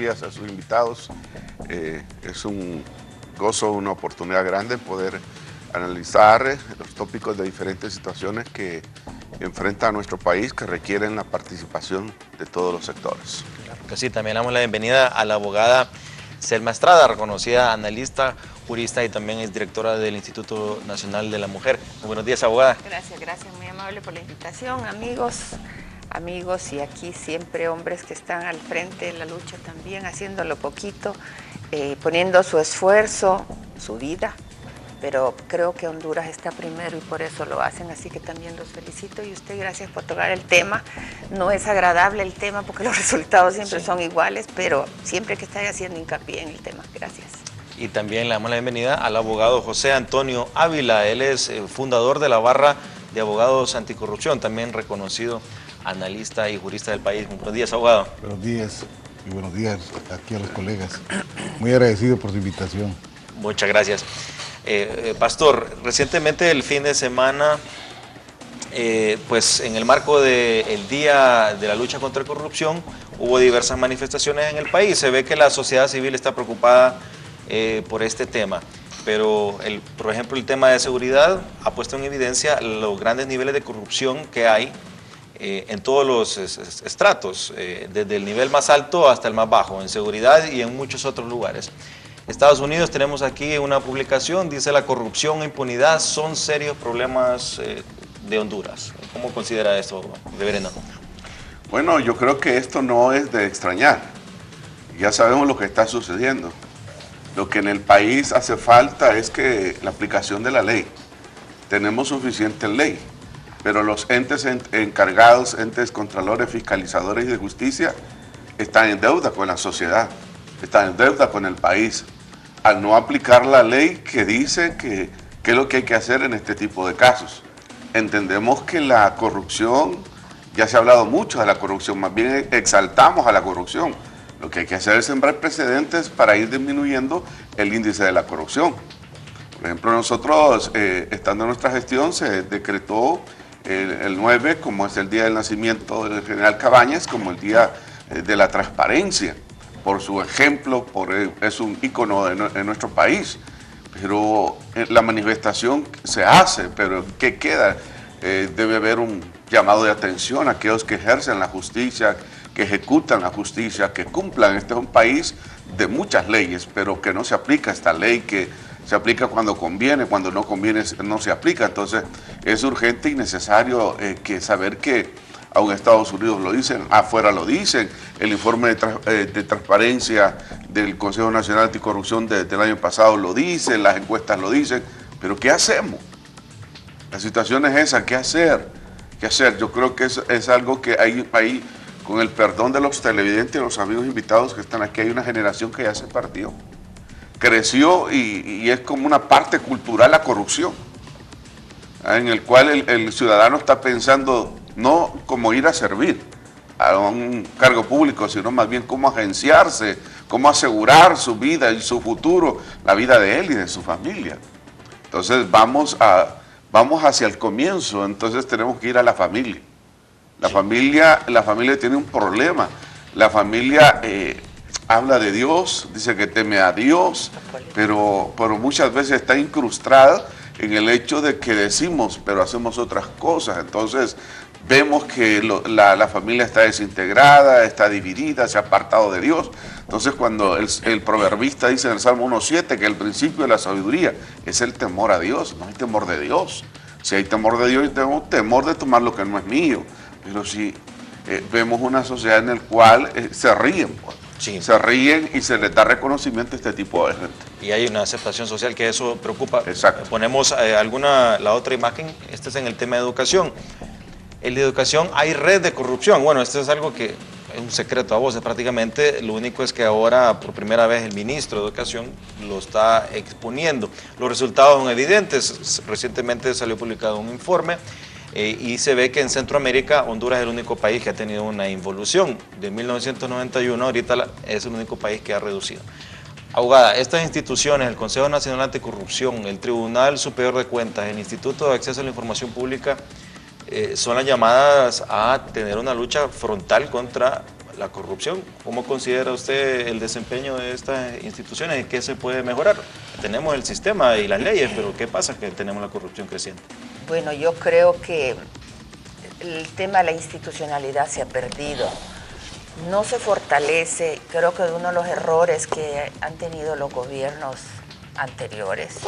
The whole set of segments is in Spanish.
días a sus invitados. Es un gozo, una oportunidad grande poder analizar los tópicos de diferentes situaciones que enfrenta a nuestro país, que requieren la participación de todos los sectores. Claro que sí, también damos la bienvenida a la abogada Selma Estrada, reconocida analista, jurista y también es directora del Instituto Nacional de la Mujer. Muy buenos días, abogada. Gracias, muy amable por la invitación, amigos, y aquí siempre hombres que están al frente de la lucha también, haciéndolo poquito, poniendo su esfuerzo, su vida, pero creo que Honduras está primero y por eso lo hacen, así que también los felicito. Y usted, gracias por tocar el tema. No es agradable el tema porque los resultados siempre son iguales, pero siempre que esté haciendo hincapié en el tema. Gracias. Y también le damos la bienvenida al abogado José Antonio Ávila. Él es fundador de la barra de abogados anticorrupción, también reconocido analista y jurista del país. Buenos días, abogado. Buenos días y buenos días aquí a los colegas. Muy agradecido por su invitación. Muchas gracias. Pastor, recientemente el fin de semana, pues en el marco del Día de la Lucha contra la Corrupción, hubo diversas manifestaciones en el país. Se ve que la sociedad civil está preocupada por este tema, pero por ejemplo el tema de seguridad ha puesto en evidencia los grandes niveles de corrupción que hay en todos los estratos, desde el nivel más alto hasta el más bajo, en seguridad y en muchos otros lugares. Estados Unidos, tenemos aquí una publicación, dice: la corrupción e impunidad son serios problemas de Honduras. ¿Cómo considera esto, reverendo? Bueno, yo creo que esto no es de extrañar. Ya sabemos lo que está sucediendo. Lo que en el país hace falta es que la aplicación de la ley. Tenemos suficiente ley, pero los entes encargados, entes contralores, fiscalizadores y de justicia, están en deuda con la sociedad, están en deuda con el país, al no aplicar la ley que dice que qué es lo que hay que hacer en este tipo de casos. Entendemos que la corrupción, ya se ha hablado mucho de la corrupción, más bien exaltamos a la corrupción. Lo que hay que hacer es sembrar precedentes para ir disminuyendo el índice de la corrupción. Por ejemplo, nosotros, estando en nuestra gestión, se decretó el 9, como es el día del nacimiento del general Cabañas, como el día de la transparencia, por su ejemplo, es un ícono en nuestro país. Pero la manifestación se hace, pero ¿qué queda? Debe haber un llamado de atención a aquellos que ejercen la justicia, que ejecutan la justicia, que cumplan. Este es un país de muchas leyes, pero que no se aplica esta ley, que se aplica cuando conviene, cuando no conviene no se aplica. Entonces es urgente y necesario saber que aún Estados Unidos lo dicen, afuera lo dicen, el informe de transparencia del Consejo Nacional Anticorrupción del año pasado lo dice, las encuestas lo dicen, pero ¿qué hacemos? La situación es esa, ¿qué hacer? ¿Qué hacer? Yo creo que es algo que hay, con el perdón de los televidentes y los amigos invitados que están aquí, hay una generación que ya se partió, creció y es como una parte cultural la corrupción, en el cual el ciudadano está pensando no como ir a servir a un cargo público, sino más bien cómo agenciarse, cómo asegurar su vida y su futuro, la vida de él y de su familia. Entonces vamos hacia el comienzo, entonces tenemos que ir a la familia. La familia tiene un problema. La familia habla de Dios, dice que teme a Dios, pero muchas veces está incrustada en el hecho de que decimos, pero hacemos otras cosas. Entonces vemos que la familia está desintegrada, está dividida, se ha apartado de Dios. Entonces cuando el proverbista dice en el Salmo 1.7 que el principio de la sabiduría es el temor a Dios, no hay temor de Dios. Si hay temor de Dios, tengo temor de tomar lo que no es mío. Pero si vemos una sociedad en la cual se ríen, pues. Sí. Se ríen y se les da reconocimiento a este tipo de gente. Y hay una aceptación social que eso preocupa. Exacto. Ponemos la otra imagen, este es en el tema de educación. En la educación hay red de corrupción. Bueno, esto es algo que es un secreto a voces prácticamente. Lo único es que ahora por primera vez el ministro de Educación lo está exponiendo. Los resultados son evidentes. Recientemente salió publicado un informe y se ve que en Centroamérica Honduras es el único país que ha tenido una involución. De 1991 ahorita es el único país que ha reducido. Abogada, estas instituciones, el Consejo Nacional Anticorrupción, el Tribunal Superior de Cuentas, el Instituto de Acceso a la Información Pública, son las llamadas a tener una lucha frontal contra la corrupción. ¿Cómo considera usted el desempeño de estas instituciones y qué se puede mejorar? Tenemos el sistema y las leyes, pero ¿qué pasa que tenemos la corrupción creciente? Bueno, yo creo que el tema de la institucionalidad se ha perdido. No se fortalece. Creo que uno de los errores que han tenido los gobiernos anteriores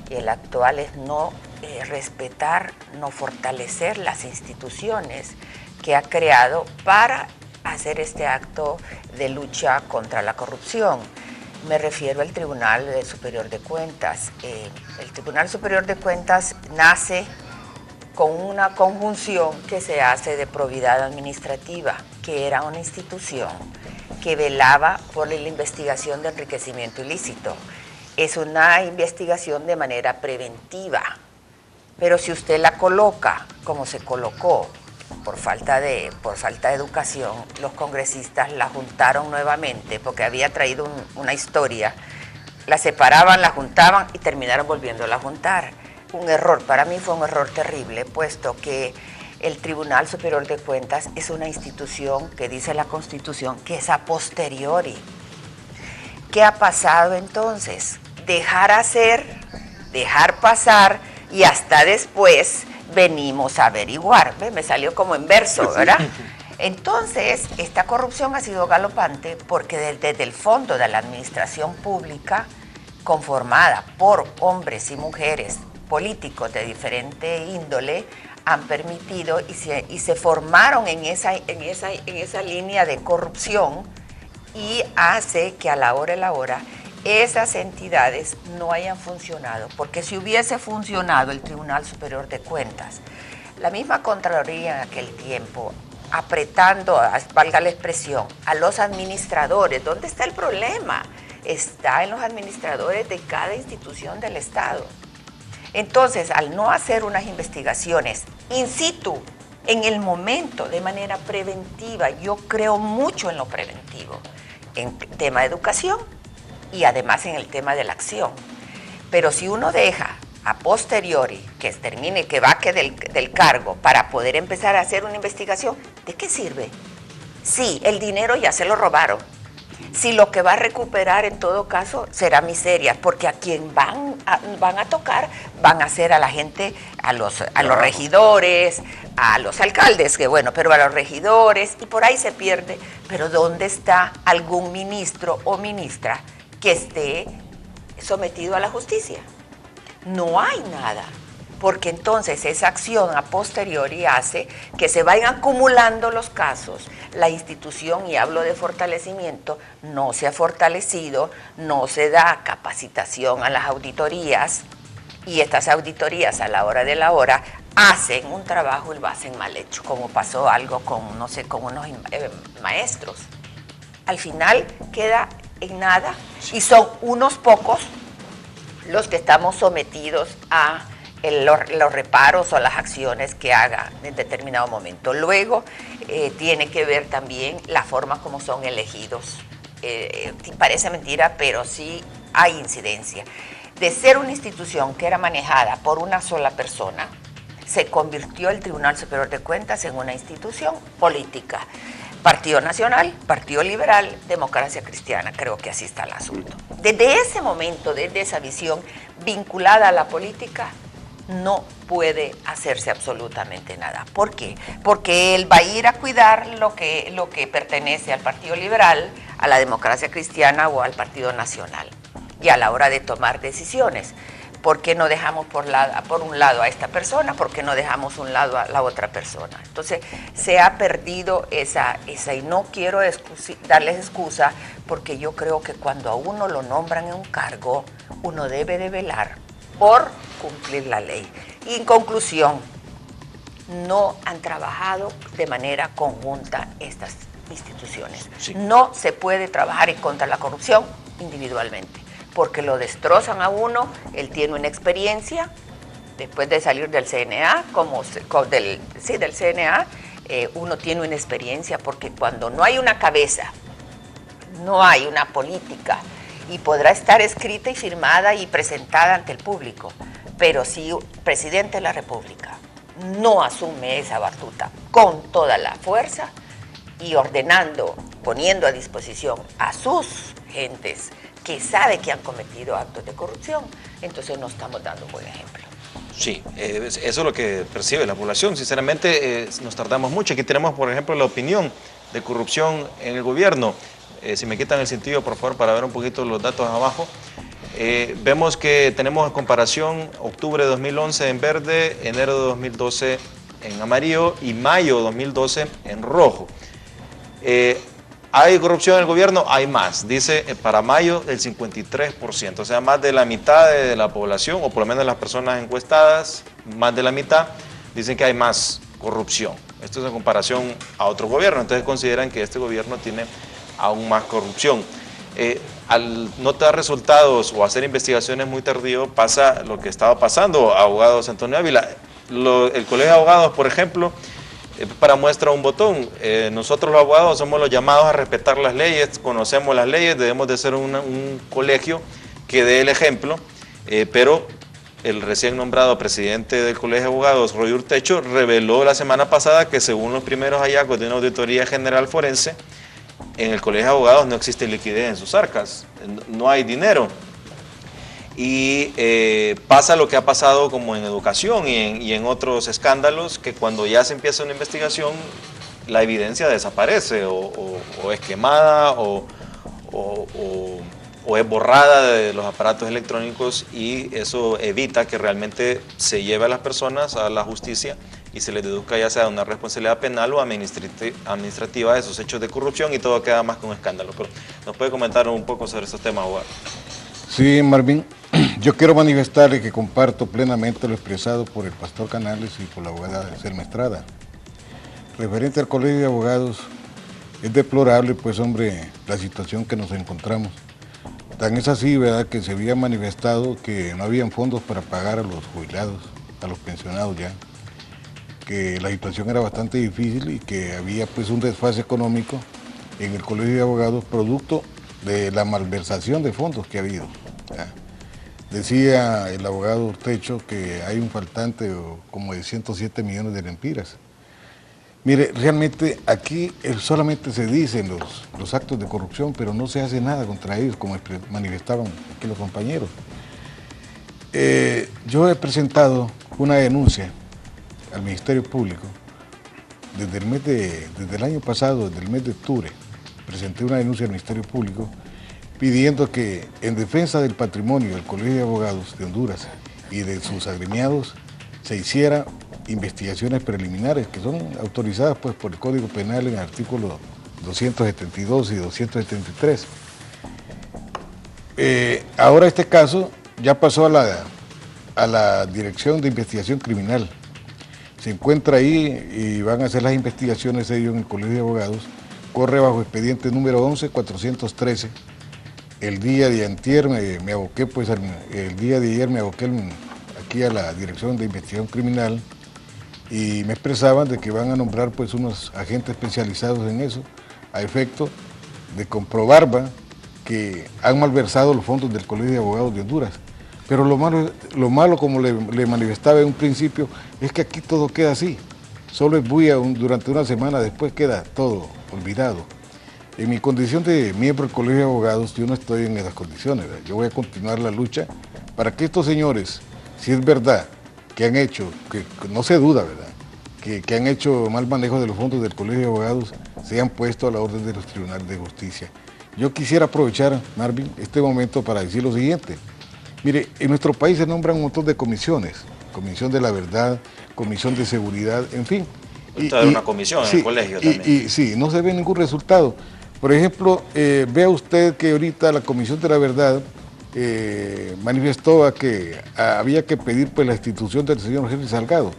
y el actual es no respetar, no fortalecer las instituciones que ha creado para hacer este acto de lucha contra la corrupción. Me refiero al Tribunal Superior de Cuentas. El Tribunal Superior de Cuentas nace con una conjunción que se hace de probidad administrativa, que era una institución que velaba por la investigación de enriquecimiento ilícito. Es una investigación de manera preventiva, pero si usted la coloca como se colocó, por falta de educación, los congresistas la juntaron nuevamente porque había traído una historia, la separaban, la juntaban y terminaron volviéndola a juntar. Un error, para mí fue un error terrible, puesto que el Tribunal Superior de Cuentas es una institución que dice la Constitución que es a posteriori. ¿Qué ha pasado entonces? Dejar hacer, dejar pasar y hasta después venimos a averiguar. ¿Ve? Me salió como en verso, ¿verdad? Entonces, esta corrupción ha sido galopante porque desde el fondo de la administración pública, conformada por hombres y mujeres políticos de diferente índole, han permitido y se formaron en esa línea de corrupción, y hace que a la hora esas entidades no hayan funcionado, porque si hubiese funcionado el Tribunal Superior de Cuentas, la misma Contraloría en aquel tiempo, apretando, valga la expresión, a los administradores. ¿Dónde está el problema? Está en los administradores de cada institución del Estado. Entonces, al no hacer unas investigaciones in situ, en el momento, de manera preventiva, yo creo mucho en lo preventivo, en tema de educación, y además en el tema de la acción. Pero si uno deja a posteriori que termine, que vaque del cargo para poder empezar a hacer una investigación, ¿de qué sirve? Sí, el dinero ya se lo robaron. Si lo que va a recuperar en todo caso será miseria, porque a quien van a tocar van a ser a la gente, a los regidores, a los alcaldes, que bueno, pero a los regidores, y por ahí se pierde. Pero ¿dónde está algún ministro o ministra que esté sometido a la justicia? No hay nada, porque entonces esa acción a posteriori hace que se vayan acumulando los casos. La institución, y hablo de fortalecimiento, no se ha fortalecido, no se da capacitación a las auditorías, y estas auditorías a la hora de la hora hacen un trabajo y lo hacen mal hecho, como pasó algo con, no sé, con unos maestros. Al final queda en nada, y son unos pocos los que estamos sometidos a los reparos o las acciones que haga en determinado momento. Luego tiene que ver también la forma como son elegidos. Parece mentira, pero sí hay incidencia. De ser una institución que era manejada por una sola persona, se convirtió el Tribunal Superior de Cuentas en una institución política. Partido Nacional, Partido Liberal, Democracia Cristiana, creo que así está el asunto. Desde ese momento, desde esa visión vinculada a la política, no puede hacerse absolutamente nada. ¿Por qué? Porque él va a ir a cuidar lo que pertenece al Partido Liberal, a la Democracia Cristiana o al Partido Nacional. Y a la hora de tomar decisiones, ¿por qué no dejamos por un lado a esta persona? ¿Por qué no dejamos un lado a la otra persona? Entonces, se ha perdido esa y no quiero darles excusa, porque yo creo que cuando a uno lo nombran en un cargo, uno debe de velar por cumplir la ley. Y en conclusión, no han trabajado de manera conjunta estas instituciones. Sí. No se puede trabajar en contra de la corrupción individualmente, porque lo destrozan a uno. Él tiene una experiencia después de salir del CNA, del CNA, uno tiene una experiencia, porque cuando no hay una cabeza, no hay una política, y podrá estar escrita y firmada y presentada ante el público, pero si el presidente de la República no asume esa batuta con toda la fuerza, y ordenando, poniendo a disposición a sus gentes que sabe que han cometido actos de corrupción, entonces no estamos dando un buen ejemplo. Sí, eso es lo que percibe la población. Sinceramente, nos tardamos mucho. Aquí tenemos, por ejemplo, la opinión de corrupción en el gobierno. Si me quitan el sentido, por favor, para ver un poquito los datos abajo. Vemos que tenemos en comparación octubre de 2011 en verde, enero de 2012 en amarillo y mayo de 2012 en rojo. ¿Hay corrupción en el gobierno? Hay más. Dice para mayo el 53%, o sea, más de la mitad de la población, o por lo menos las personas encuestadas, más de la mitad, dicen que hay más corrupción. Esto es en comparación a otro gobierno, entonces consideran que este gobierno tiene aún más corrupción. Al no dar resultados o hacer investigaciones muy tardío, pasa lo que estaba pasando, abogados Antonio Ávila. El Colegio de Abogados, por ejemplo, para muestra un botón. Nosotros los abogados somos los llamados a respetar las leyes, conocemos las leyes, debemos de ser un colegio que dé el ejemplo, pero el recién nombrado presidente del Colegio de Abogados, Roy Urtecho, reveló la semana pasada que según los primeros hallazgos de una auditoría general forense, en el Colegio de Abogados no existe liquidez en sus arcas, no hay dinero. Y pasa lo que ha pasado como en educación y en otros escándalos, que cuando ya se empieza una investigación, la evidencia desaparece o es quemada o es borrada de los aparatos electrónicos, y eso evita que realmente se lleve a las personas a la justicia y se les deduzca ya sea una responsabilidad penal o administrativa de esos hechos de corrupción, y todo queda más que un escándalo. Pero ¿nos puede comentar un poco sobre estos temas, abogado? Sí, Marvin, yo quiero manifestarle que comparto plenamente lo expresado por el pastor Canales y por la abogada Selma Estrada. Referente al Colegio de Abogados, es deplorable, pues hombre, la situación que nos encontramos. Tan es así, ¿verdad?, que se había manifestado que no habían fondos para pagar a los jubilados, a los pensionados ya, que la situación era bastante difícil y que había pues un desfase económico en el Colegio de Abogados producto de la malversación de fondos que ha habido. ¿Ya? Decía el abogado Urtecho que hay un faltante como de 107 millones de lempiras. Mire, realmente aquí solamente se dicen los actos de corrupción, pero no se hace nada contra ellos, como manifestaban aquí los compañeros. Yo he presentado una denuncia al Ministerio Público desde el año pasado, desde el mes de octubre. Presenté una denuncia al Ministerio Público pidiendo que en defensa del patrimonio del Colegio de Abogados de Honduras y de sus agremiados se hiciera investigaciones preliminares que son autorizadas pues por el Código Penal en el artículo 272 y 273. Ahora este caso ya pasó a la Dirección de Investigación Criminal. Se encuentra ahí y van a hacer las investigaciones ellos en el Colegio de Abogados. Corre bajo expediente número 11-413. El día de antier me aboqué, pues el día de ayer me aboqué aquí a la Dirección de Investigación Criminal y me expresaban de que van a nombrar pues unos agentes especializados en eso, a efecto de comprobar que han malversado los fondos del Colegio de Abogados de Honduras. Pero lo malo, como le manifestaba en un principio, es que aquí todo queda así. Solo es bulla durante una semana, después queda todo olvidado. En mi condición de miembro del Colegio de Abogados, yo no estoy en esas condiciones, ¿verdad? Yo voy a continuar la lucha para que estos señores, si es verdad que han hecho, que no se duda, ¿verdad?, que han hecho mal manejo de los fondos del Colegio de Abogados, sean puestos a la orden de los tribunales de justicia. Yo quisiera aprovechar, Marvin, este momento para decir lo siguiente. Mire, en nuestro país se nombran un montón de comisiones, Comisión de la Verdad, Comisión de Seguridad, en fin. Una comisión en el colegio también. Sí, no se ve ningún resultado. Por ejemplo, vea usted que ahorita la Comisión de la Verdad manifestó que había que pedir pues la institución del señor Henry Salgado,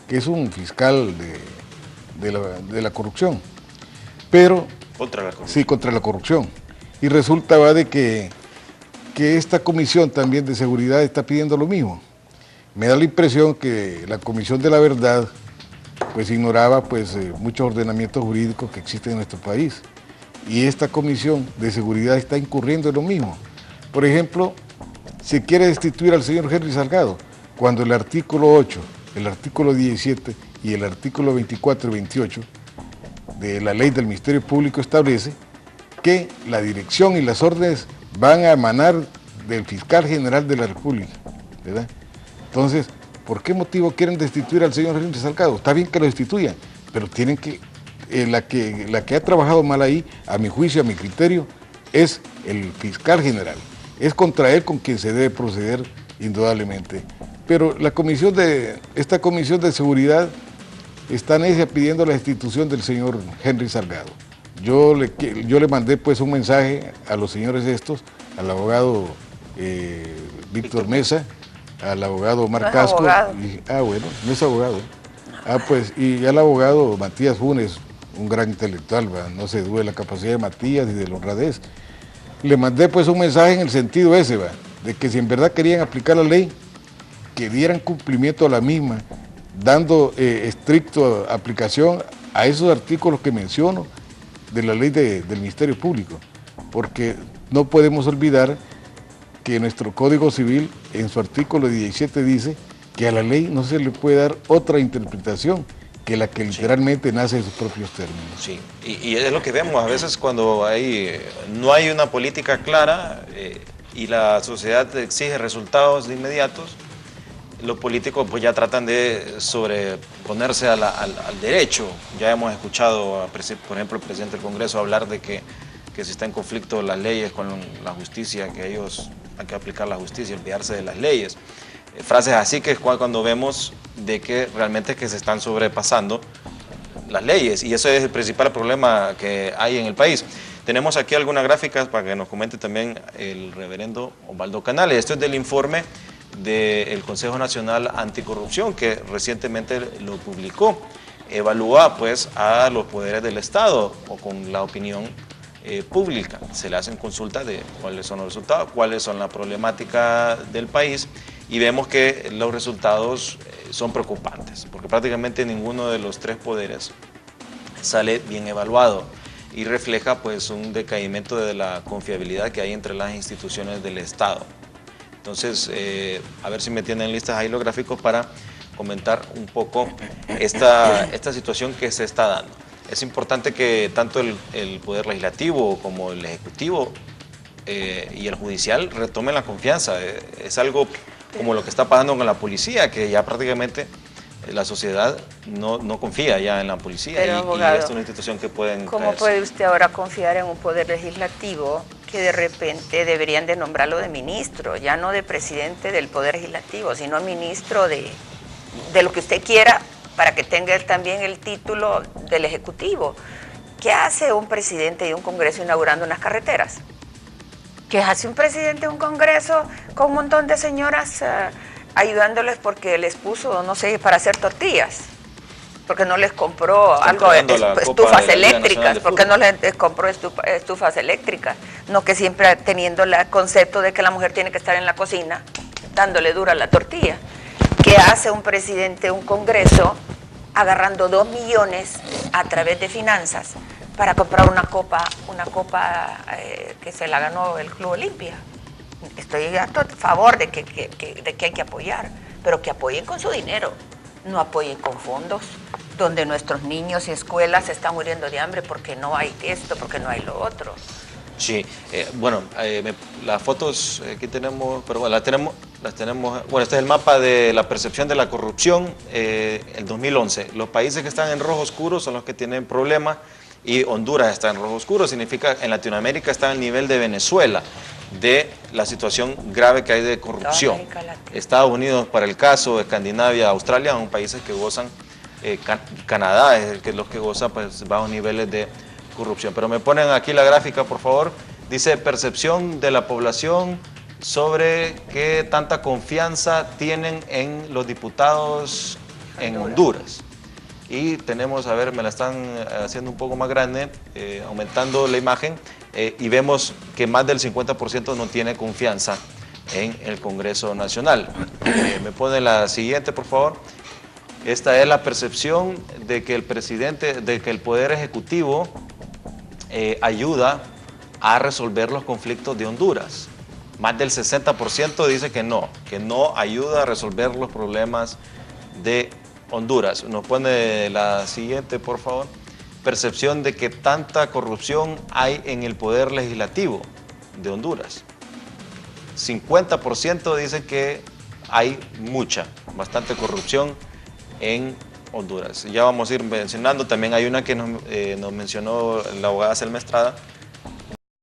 que es un fiscal de la corrupción. Pero, contra la corrupción. Sí, contra la corrupción. Y resulta de que esta comisión también de seguridad está pidiendo lo mismo. Me da la impresión que la Comisión de la Verdad pues ignoraba pues muchos ordenamientos jurídicos que existen en nuestro país. Y esta comisión de seguridad está incurriendo en lo mismo. Por ejemplo, se quiere destituir al señor Henry Salgado, cuando el artículo 8, el artículo 17 y el artículo 24 y 28 de la ley del Ministerio Público establece que la dirección y las órdenes van a emanar del fiscal general de la República, ¿verdad? Entonces, ¿por qué motivo quieren destituir al señor Henry Salgado? Está bien que lo destituyan, pero tienen que, la que ha trabajado mal ahí, a mi juicio, a mi criterio, es el fiscal general. Es contra él con quien se debe proceder indudablemente. Pero esta comisión de seguridad está necia pidiendo la destitución del señor Henry Salgado. Yo le mandé pues un mensaje a los señores estos, al abogado Víctor Mesa, al abogado Omar Casco. Bueno, no es abogado. Pues, y al abogado Matías Funes, un gran intelectual, no se dude la capacidad de Matías y de la honradez. Le mandé pues un mensaje en el sentido ese, de que si en verdad querían aplicar la ley, que dieran cumplimiento a la misma, dando estricta aplicación a esos artículos que menciono de la ley del Ministerio Público, porque no podemos olvidar que nuestro Código Civil en su artículo 17 dice que a la ley no se le puede dar otra interpretación que la que literalmente nace de sus propios términos. Sí, y es lo que vemos a veces cuando no hay una política clara y la sociedad exige resultados de inmediatos. Los políticos pues ya tratan de sobreponerse al derecho. Ya hemos escuchado, por ejemplo, el presidente del Congreso hablar de que si está en conflicto las leyes con la justicia, que ellos hay que aplicar la justicia, olvidarse de las leyes. Frases así que es cuando vemos de que realmente que se están sobrepasando las leyes, y eso es el principal problema que hay en el país. Tenemos aquí algunas gráficas para que nos comente también el reverendo Osvaldo Canales. Esto es del informe del Consejo Nacional Anticorrupción, que recientemente lo publicó. Evalúa pues a los poderes del Estado o con la opinión pública. Se le hacen consultas de cuáles son los resultados, cuáles son la problemática del país, y vemos que los resultados son preocupantes, porque prácticamente ninguno de los tres poderes sale bien evaluado y refleja pues un decaimiento de la confiabilidad que hay entre las instituciones del Estado. Entonces, a ver si me tienen listas ahí los gráficos para comentar un poco esta situación que se está dando. Es importante que tanto el Poder Legislativo como el Ejecutivo y el Judicial retomen la confianza. Es algo como lo que está pasando con la policía, que ya prácticamente la sociedad no confía ya en la policía. Pero, abogado, y esta es una institución que pueden ¿cómo caerse. puede usted ahora confiar en un Poder Legislativo que de repente deberían de nombrarlo de ministro, ya no de presidente del Poder Legislativo, sino ministro de lo que usted quiera, para que tenga también el título del Ejecutivo? ¿Qué hace un presidente de un Congreso inaugurando unas carreteras? ¿Qué hace un presidente de un Congreso con un montón de señoras ayudándoles porque les puso, no sé, para hacer tortillas? Porque no les compró estufas eléctricas, porque no les compró estufas eléctricas, no que siempre teniendo el concepto de que la mujer tiene que estar en la cocina dándole dura a la tortilla. ¿Qué hace un presidente de un Congreso agarrando 2 millones a través de finanzas para comprar una copa que se la ganó el Club Olimpia? Estoy a favor de que hay que apoyar, pero que apoyen con su dinero, no apoyen con fondos, donde nuestros niños y escuelas se están muriendo de hambre porque no hay esto, porque no hay lo otro. Sí, bueno, las fotos aquí tenemos, pero bueno, las tenemos, bueno, este es el mapa de la percepción de la corrupción, el 2011. Los países que están en rojo oscuro son los que tienen problemas, y Honduras está en rojo oscuro, significa en Latinoamérica está al nivel de Venezuela, de la situación grave que hay de corrupción. Estados Unidos, para el caso, Escandinavia, Australia, son países que gozan, Canadá es los que goza pues bajos niveles de corrupción. Pero me ponen aquí la gráfica, por favor. Dice percepción de la población sobre qué tanta confianza tienen en los diputados en Honduras. Y tenemos, a ver, me la están haciendo un poco más grande, aumentando la imagen, y vemos que más del 50% no tiene confianza en el Congreso Nacional. Me pone la siguiente, por favor. Esta es la percepción de que el presidente, de que el Poder Ejecutivo ayuda a resolver los conflictos de Honduras. Más del 60% dice que no ayuda a resolver los problemas de Honduras. Nos pone la siguiente, por favor. percepción de que tanta corrupción hay en el poder legislativo de Honduras. 50% dicen que hay bastante corrupción en Honduras. Ya vamos a ir mencionando, también hay una que nos mencionó la abogada Selma Estrada,